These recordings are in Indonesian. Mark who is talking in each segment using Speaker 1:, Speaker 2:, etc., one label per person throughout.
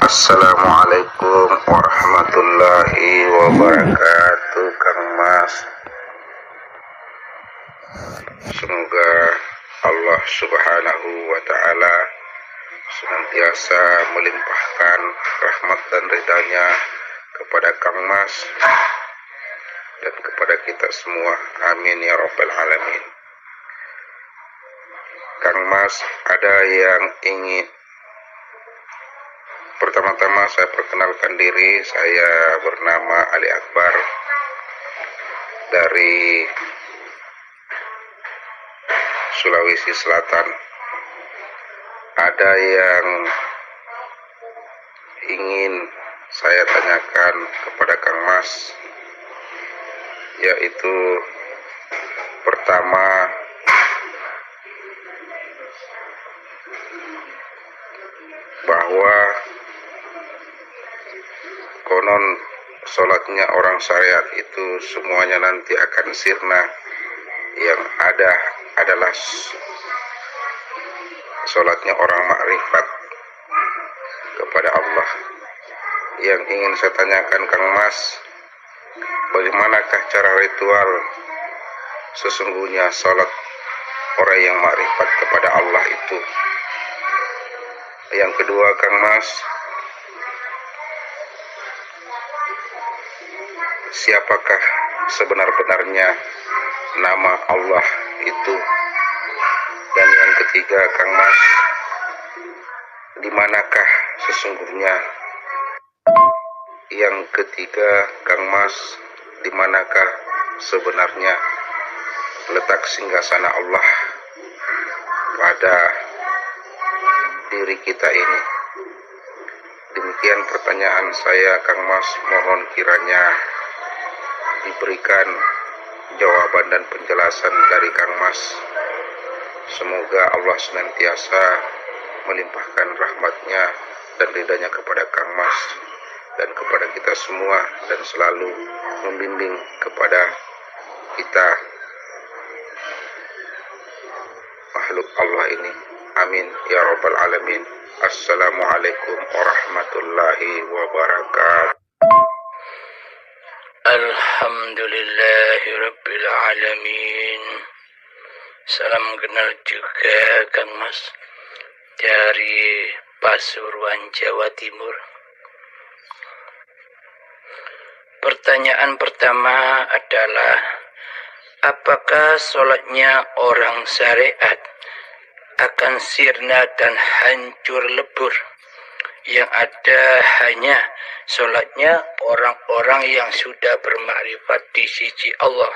Speaker 1: Assalamualaikum warahmatullahi wabarakatuh, Kang Mas. Semoga Allah Subhanahu wa Ta'ala senantiasa melimpahkan rahmat dan ridha-Nya kepada Kang Mas dan kepada kita semua. Amin ya rabbal alamin. Kang Mas, ada yang ingin pertama-tama saya perkenalkan diri. Saya bernama Ali Akbar dari Sulawesi Selatan. Ada yang ingin saya tanyakan kepada Kang Mas, yaitu pertama, bahwa konon sholatnya orang syariat itu semuanya nanti akan sirna. Yang ada adalah sholatnya orang makrifat kepada Allah. Yang ingin saya tanyakan Kang Mas, bagaimanakah cara ritual sesungguhnya sholat orang yang makrifat kepada Allah itu? Yang kedua, Kang Mas, siapakah sebenar-benarnya nama Allah itu? Dan yang ketiga, Kang Mas, di manakah sesungguhnya? Yang ketiga, Kang Mas, di manakah sebenarnya letak singgasana Allah pada diri kita ini? Demikian pertanyaan saya, Kang Mas. Mohon kiranya diberikan jawaban dan penjelasan dari Kang Mas. Semoga Allah senantiasa melimpahkan rahmat-Nya dan ridha-Nya kepada Kang Mas dan kepada kita semua, dan selalu membimbing kepada kita makhluk Allah ini. Amin ya rabbal alamin. Assalamualaikum warahmatullahi wabarakatuh.
Speaker 2: Alhamdulillahi rabbil alamin. Salam kenal juga Kang Mas dari Pasuruan, Jawa Timur. Pertanyaan pertama adalah, apakah sholatnya orang syariat akan sirna dan hancur lebur? Yang ada hanya sholatnya orang-orang yang sudah bermakrifat di sisi Allah.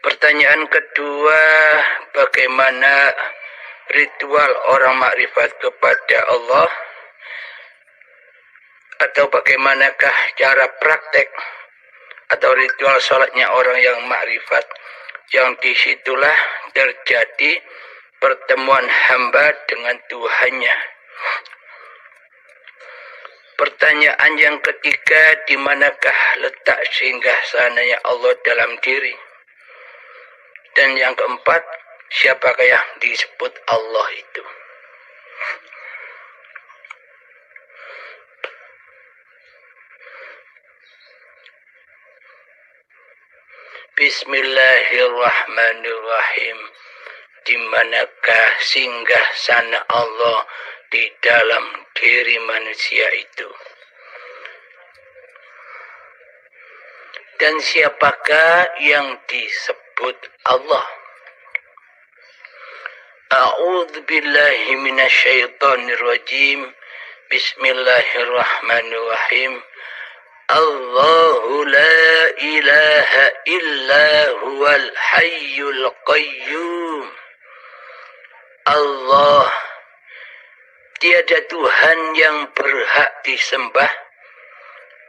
Speaker 2: Pertanyaan kedua, bagaimana ritual orang makrifat kepada Allah? Atau bagaimanakah cara praktek atau ritual sholatnya orang yang makrifat, yang disitulah terjadi pertemuan hamba dengan Tuhannya. Pertanyaan yang ketiga, di manakah letak singgasananya Allah dalam diri? Dan yang keempat, siapakah yang disebut Allah itu? Bismillahirrahmanirrahim. Di manakah singgah sana Allah di dalam diri manusia itu? Dan siapakah yang disebut Allah? A'udzu billahi minasyaitonir rajim. Bismillahirrahmanirrahim. Allahu la ilaha illa huwal hayyul qayyum. Allah, tiada Tuhan yang berhak disembah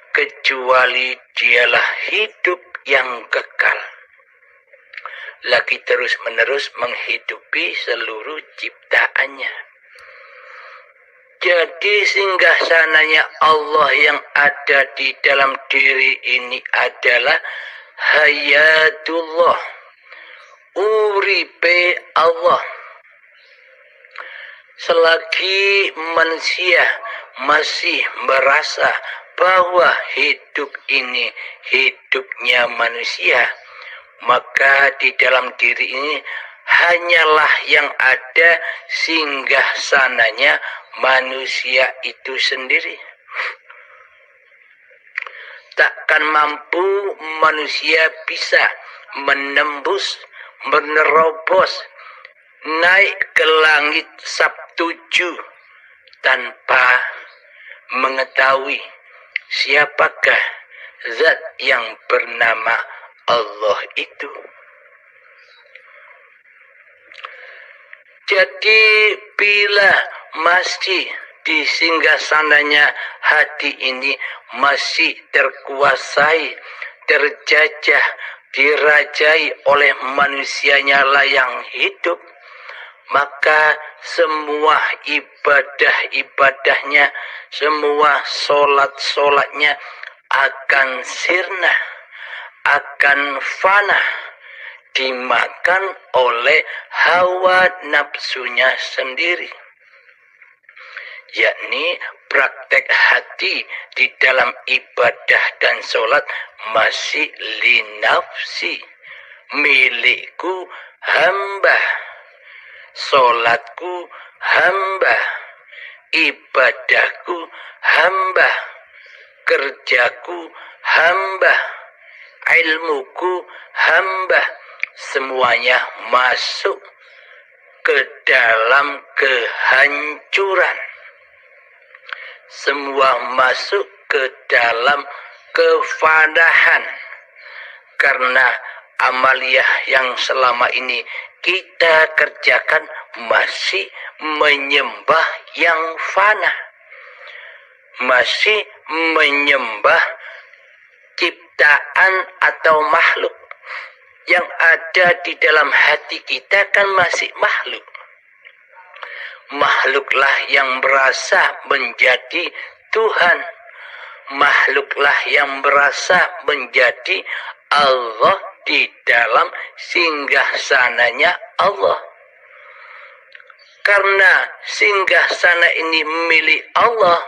Speaker 2: kecuali Dialah hidup yang kekal, lagi terus-menerus menghidupi seluruh ciptaannya. Jadi singgasananya Allah yang ada di dalam diri ini adalah hayatullah, uripe Allah. Selagi manusia masih merasa bahwa hidup ini hidupnya manusia, maka di dalam diri ini hanyalah yang ada singgah sananya manusia itu sendiri. Takkan mampu manusia bisa menembus, menerobos, naik ke langit Sabtuju tanpa mengetahui siapakah zat yang bernama Allah itu. Jadi bila masih di singgasananya hati ini masih terkuasai, terjajah, dirajai oleh manusianya lah yang hidup, maka semua ibadah-ibadahnya, semua solat-solatnya akan sirna, akan fana, dimakan oleh hawa nafsunya sendiri, yakni praktek hati di dalam ibadah dan solat masih linafsi, milikku hamba, solatku hamba, ibadahku hamba, kerjaku hamba, ilmuku hamba, semuanya masuk ke dalam kehancuran. Semua masuk ke dalam kefanahan. Karena amaliyah yang selama ini kita kerjakan masih menyembah yang fana, masih menyembah ciptaan atau makhluk. Yang ada di dalam hati kita kan masih makhluk. Makhluklah yang berasa menjadi Tuhan. Makhluklah yang berasa menjadi Allah di dalam singgasananya Allah. Karena singgasana ini milik Allah,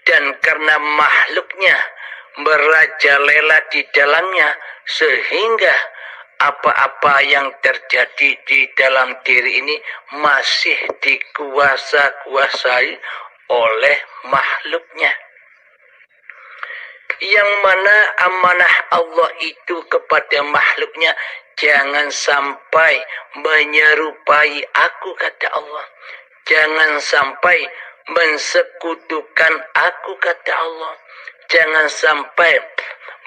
Speaker 2: dan karena makhluknya merajalela di dalamnya, sehingga apa-apa yang terjadi di dalam diri ini masih dikuasai oleh makhluknya. Yang mana amanah Allah itu kepada makhluknya, jangan sampai menyerupai aku, kata Allah. Jangan sampai mensekutukan aku, kata Allah. Jangan sampai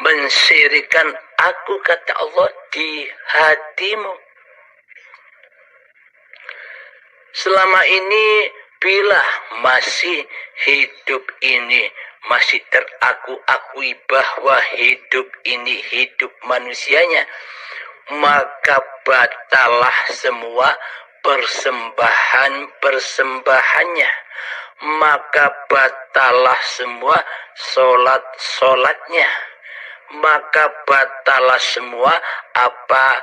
Speaker 2: mensyirikan aku, kata Allah, di hatimu. Selama ini bila masih hidup ini masih teraku-akui bahwa hidup ini hidup manusianya, maka batalah semua persembahan-persembahannya, maka batalah semua solat-solatnya, maka batalah semua apa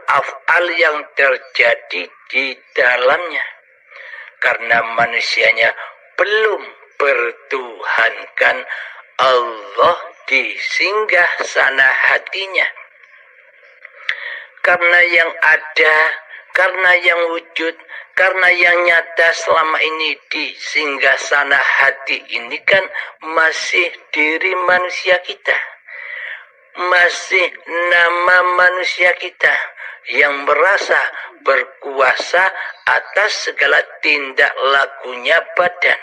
Speaker 2: af'al yang terjadi di dalamnya, karena manusianya belum bertuhankan Allah di singgah sana hatinya. Karena yang ada, karena yang wujud, karena yang nyata selama ini di singgah sana hati ini kan masih diri manusia kita, masih nama manusia kita yang merasa berkuasa atas segala tindak lakunya badan.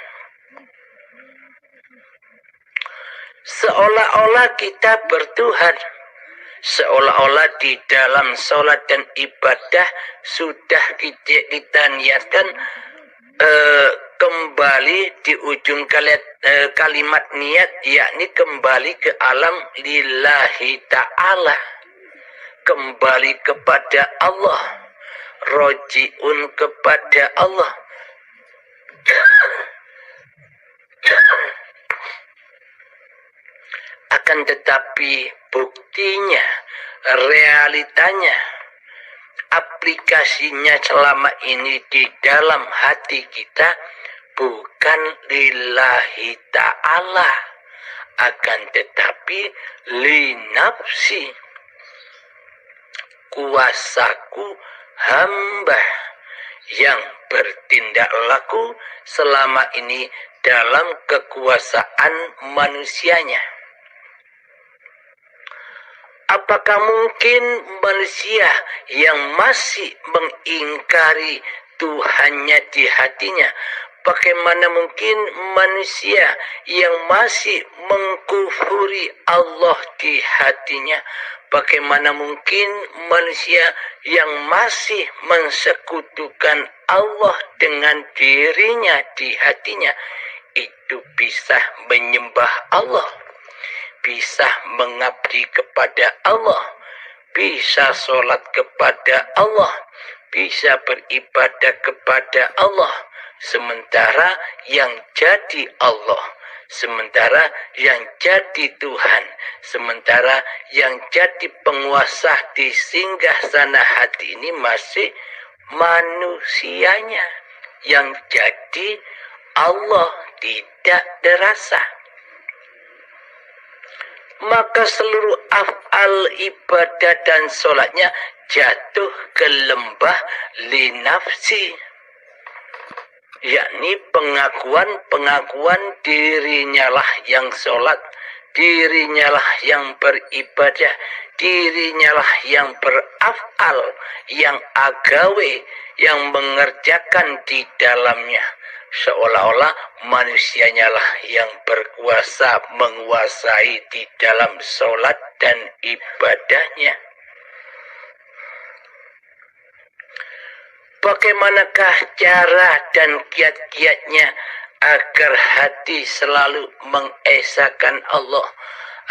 Speaker 2: Seolah-olah kita bertuhan, seolah-olah di dalam sholat dan ibadah sudah kita niatkan kembali di ujung kalimat niat, yakni kembali ke alam lillahi ta'ala, kembali kepada Allah, rojiun kepada Allah. Akan tetapi buktinya, realitanya, aplikasinya selama ini di dalam hati kita bukan lillahi ta'ala, akan tetapi linafsi, kuasaku hamba yang bertindak laku selama ini dalam kekuasaan manusianya. Apakah mungkin manusia yang masih mengingkari Tuhannya di hatinya? Bagaimana mungkin manusia yang masih mengkufuri Allah di hatinya? Bagaimana mungkin manusia yang masih mensekutukan Allah dengan dirinya di hatinya itu bisa menyembah Allah, bisa mengabdi kepada Allah, bisa sholat kepada Allah, bisa beribadah kepada Allah, sementara yang jadi Allah, sementara yang jadi Tuhan, sementara yang jadi penguasa di singgasana hati ini masih manusianya, yang jadi Allah tidak terasa. Maka seluruh af'al ibadah dan sholatnya jatuh ke lembah linafsi, yakni pengakuan dirinya lah yang sholat, dirinya lah yang beribadah, dirinya lah yang beraf'al, yang agawe, yang mengerjakan di dalamnya. Seolah-olah manusianya lah yang berkuasa menguasai di dalam sholat dan ibadahnya. Bagaimanakah cara dan kiat-kiatnya agar hati selalu mengesahkan Allah,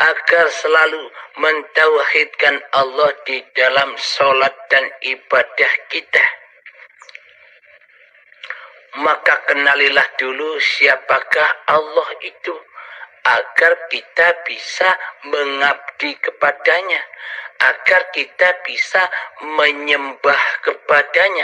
Speaker 2: agar selalu mentauhidkan Allah di dalam sholat dan ibadah kita? Maka kenalilah dulu siapakah Allah itu, agar kita bisa mengabdi kepadanya, agar kita bisa menyembah kepadanya.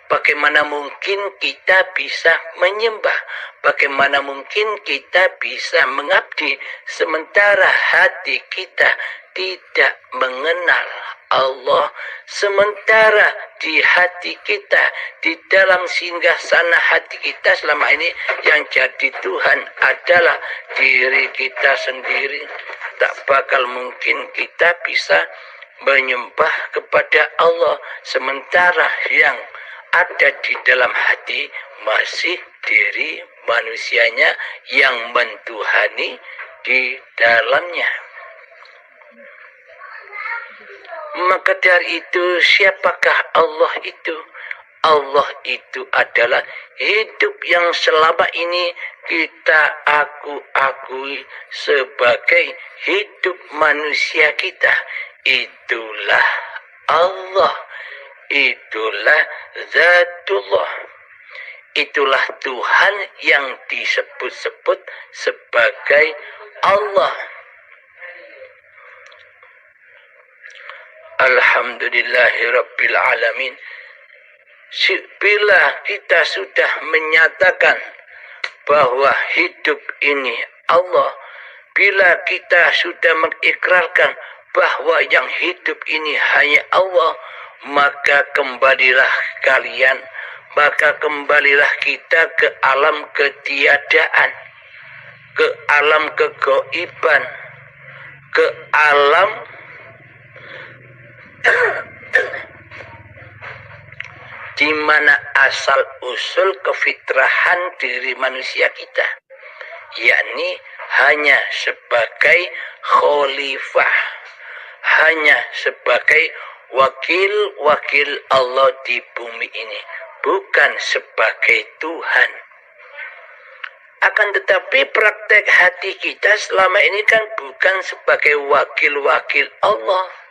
Speaker 2: Bagaimana mungkin kita bisa menyembah? Bagaimana mungkin kita bisa mengabdi sementara hati kita tidak mengenal Allah, sementara di hati kita, di dalam singgasana hati kita selama ini yang jadi Tuhan adalah diri kita sendiri. Tak bakal mungkin kita bisa menyembah kepada Allah sementara yang ada di dalam hati masih diri manusianya yang mentuhani di dalamnya. Maka dari itu, siapakah Allah itu? Allah itu adalah hidup yang selama ini kita akui sebagai hidup manusia kita. Itulah Allah, itulah Zatullah, itulah Tuhan yang disebut-sebut sebagai Allah. Alhamdulillahirabbil alamin. Bila kita sudah menyatakan bahwa hidup ini Allah, bila kita sudah mengikrarkan bahwa yang hidup ini hanya Allah, maka kembalilah kalian, maka kembalilah kita ke alam ketiadaan, ke alam kegoiban, ke alam di mana asal usul kefitrahan diri manusia kita, yakni hanya sebagai khalifah, hanya sebagai wakil-wakil Allah di bumi ini, bukan sebagai Tuhan. Akan tetapi praktek hati kita selama ini kan bukan sebagai wakil-wakil Allah.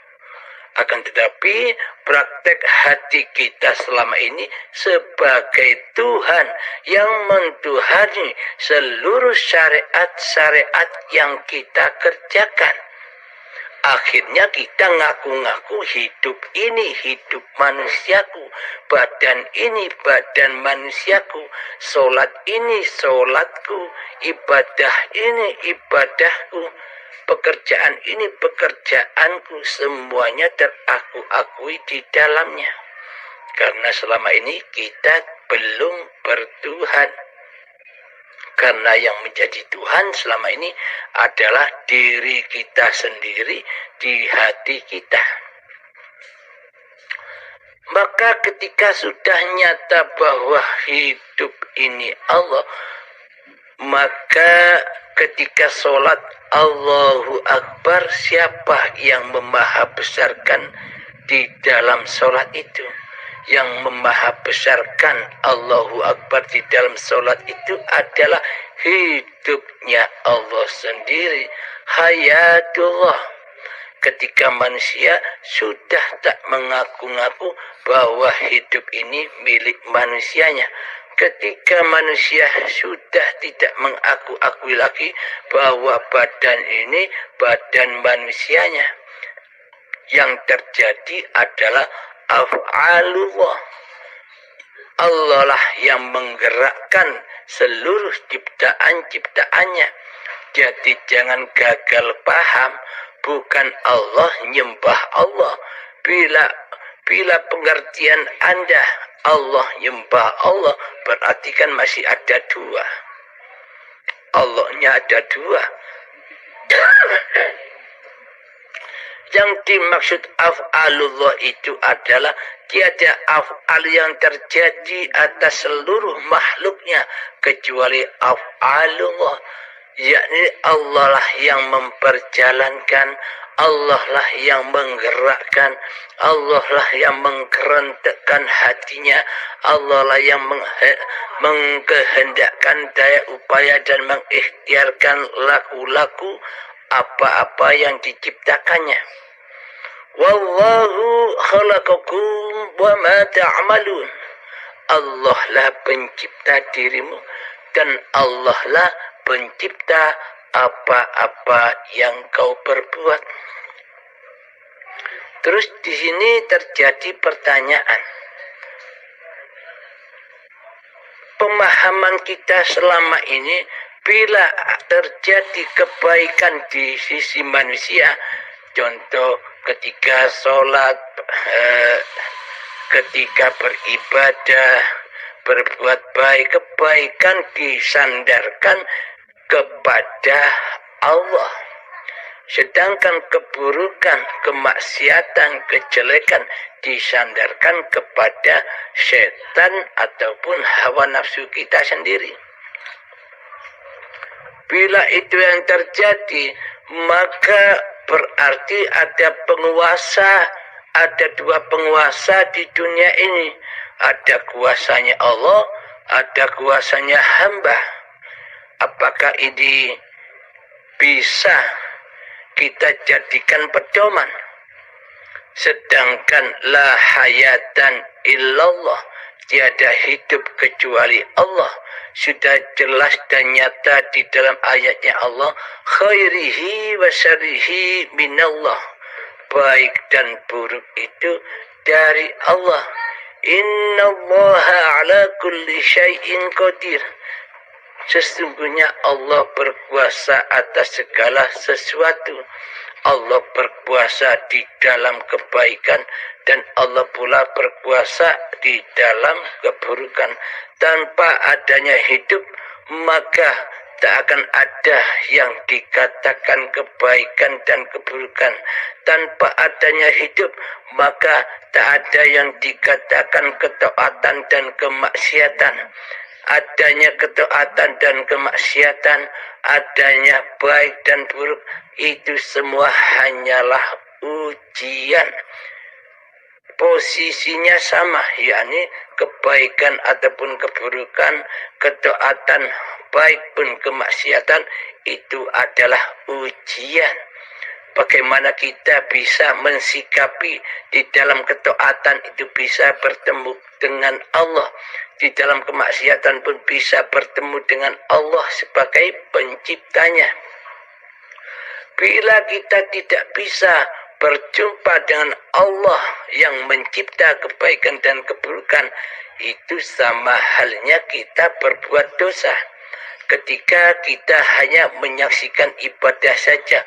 Speaker 2: Akan tetapi praktek hati kita selama ini sebagai Tuhan yang mentuhani seluruh syariat-syariat yang kita kerjakan. Akhirnya kita ngaku-ngaku hidup ini hidup manusiaku, badan ini badan manusiaku, sholat ini sholatku, ibadah ini ibadahku, pekerjaan ini pekerjaanku, semuanya teraku-akui di dalamnya. Karena selama ini kita belum bertuhan. Karena yang menjadi Tuhan selama ini adalah diri kita sendiri di hati kita. Maka ketika sudah nyata bahwa hidup ini Allah, maka ketika sholat Allahu Akbar, siapa yang memahabesarkan di dalam sholat itu? Yang memahabesarkan Allahu Akbar di dalam sholat itu adalah hidupnya Allah sendiri, hayatullah. Ketika manusia sudah tak mengaku-ngaku bahwa hidup ini milik manusianya, ketika manusia sudah tidak mengaku-akui lagi bahwa badan ini badan manusianya, yang terjadi adalah af'alullah. Allah lah yang menggerakkan seluruh ciptaan-ciptaannya. Jadi jangan gagal paham, bukan Allah nyembah Allah. Bila pengertian Anda Allah nyembah Allah, berarti kan masih ada dua. Allahnya ada dua. Yang dimaksud af'alullah itu adalah tiada af'al yang terjadi atas seluruh makhluknya kecuali af'alullah, yakni Allah lah yang memperjalankan, Allah lah yang menggerakkan, Allah lah yang mengkerentekkan hatinya, Allah lah yang mengkehendakkan daya upaya dan mengikhtiarkan laku-laku apa-apa yang diciptakannya. Wallahu khalaqakum wa ma ta'malun. Allah lah pencipta dirimu dan Allah lah pencipta apa-apa yang kau perbuat. Terus di sini terjadi pertanyaan. Pemahaman kita selama ini, bila terjadi kebaikan di sisi manusia, contoh ketika sholat, ketika beribadah, berbuat baik, kebaikan disandarkan kepada Allah. Sedangkan keburukan, kemaksiatan, kejelekan disandarkan kepada setan ataupun hawa nafsu kita sendiri. Bila itu yang terjadi, maka berarti ada penguasa, ada dua penguasa di dunia ini. Ada kuasanya Allah, ada kuasanya hamba. Apakah ini bisa kita jadikan pedoman? Sedangkan la hayatan illallah, tiada hidup kecuali Allah, sudah jelas dan nyata di dalam ayatnya Allah, khairihi wa syarrihi minallah, baik dan buruk itu dari Allah. Innallaha ala kulli syai'in qadir. Sesungguhnya Allah berkuasa atas segala sesuatu. Allah berkuasa di dalam kebaikan dan Allah pula berkuasa di dalam keburukan. Tanpa adanya hidup, maka tak akan ada yang dikatakan kebaikan dan keburukan. Tanpa adanya hidup, maka tak ada yang dikatakan ketaatan dan kemaksiatan. Adanya ketaatan dan kemaksiatan, adanya baik dan buruk, itu semua hanyalah ujian. Posisinya sama, yakni kebaikan ataupun keburukan, ketaatan baik pun kemaksiatan, itu adalah ujian. Bagaimana kita bisa mensikapi di dalam ketaatan itu bisa bertemu dengan Allah, di dalam kemaksiatan pun bisa bertemu dengan Allah sebagai penciptanya. Bila kita tidak bisa berjumpa dengan Allah yang mencipta kebaikan dan keburukan, itu sama halnya kita berbuat dosa. Ketika kita hanya menyaksikan ibadah saja,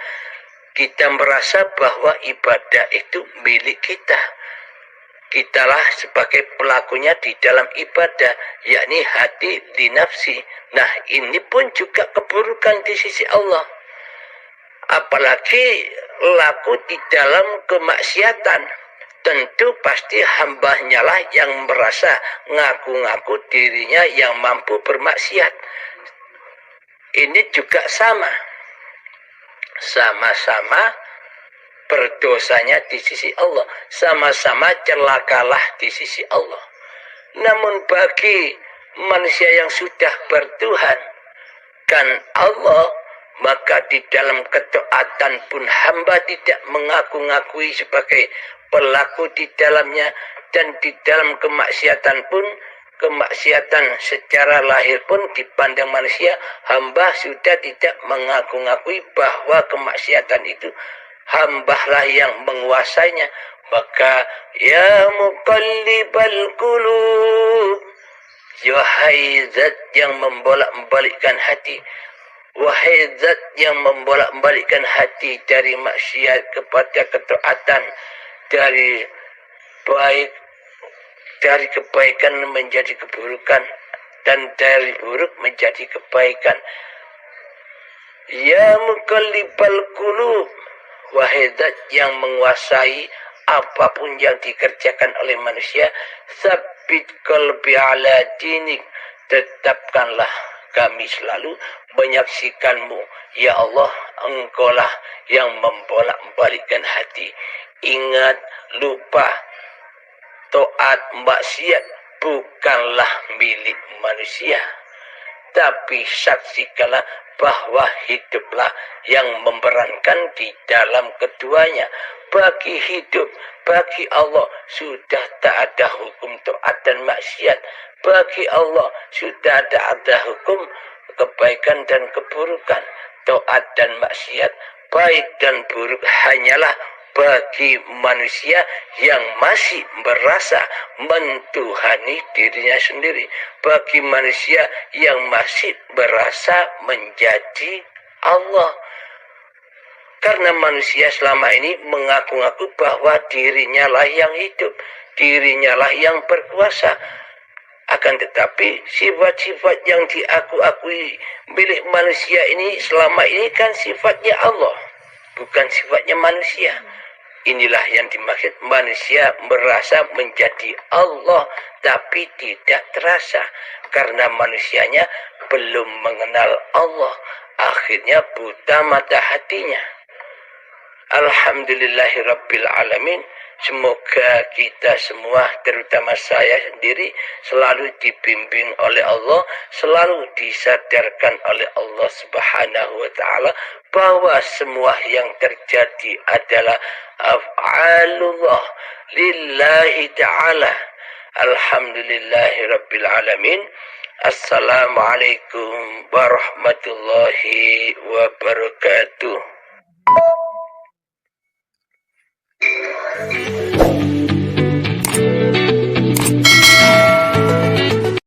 Speaker 2: kita merasa bahwa ibadah itu milik kita. Kitalah sebagai pelakunya di dalam ibadah, yakni hati di nafsi. Nah, ini pun juga keburukan di sisi Allah. Apalagi laku di dalam kemaksiatan. Tentu pasti hambanya lah yang merasa ngaku-ngaku dirinya yang mampu bermaksiat. Ini juga sama-sama berdosanya di sisi Allah, sama-sama celakalah di sisi Allah. Namun bagi manusia yang sudah bertuhan kan Allah, maka di dalam ketaatan pun hamba tidak mengaku-ngakui sebagai pelaku di dalamnya, dan di dalam kemaksiatan pun, kemaksiatan secara lahir pun dipandang manusia, hamba sudah tidak mengaku-ngakui bahwa kemaksiatan itu hambalah yang menguasainya. Maka ya muqallibal qulub, wahai zat yang membolak-balikkan hati, wahai zat yang membolak-balikkan hati dari maksiat kepada ketaatan, dari kebaikan menjadi keburukan, dan dari buruk menjadi kebaikan. Ya muqallibal qulub, wahai zat yang menguasai apapun yang dikerjakan oleh manusia, sabit qalbi ala dinik, tetapkanlah kami selalu menyaksikanmu. Ya Allah, engkaulah yang membolak-balikkan hati. Ingat, lupa, taat, maksiat bukanlah milik manusia, tapi saksikanlah bahwa hiduplah yang memerankan di dalam keduanya. Bagi hidup, bagi Allah sudah tak ada hukum taat dan maksiat. Bagi Allah sudah ada hukum kebaikan dan keburukan. Taat dan maksiat, baik dan buruk hanyalah bagi manusia yang masih merasa mentuhani dirinya sendiri, bagi manusia yang masih merasa menjadi Allah. Karena manusia selama ini mengaku-ngaku bahwa dirinya lah yang hidup, dirinya lah yang berkuasa. Akan tetapi sifat-sifat yang diaku-akui milik manusia ini selama ini kan sifatnya Allah, bukan sifatnya manusia. Inilah yang dimaksud manusia merasa menjadi Allah, tapi tidak terasa karena manusianya belum mengenal Allah. Akhirnya buta mata hatinya. Alhamdulillahirabbil alamin. Semoga kita semua, terutama saya sendiri, selalu dibimbing oleh Allah, selalu disadarkan oleh Allah Subhanahu wa ta'ala bahwa semua yang terjadi adalah af'alullah lillahi ta'ala. Alhamdulillahirabbil alamin. Assalamualaikum warahmatullahi wabarakatuh.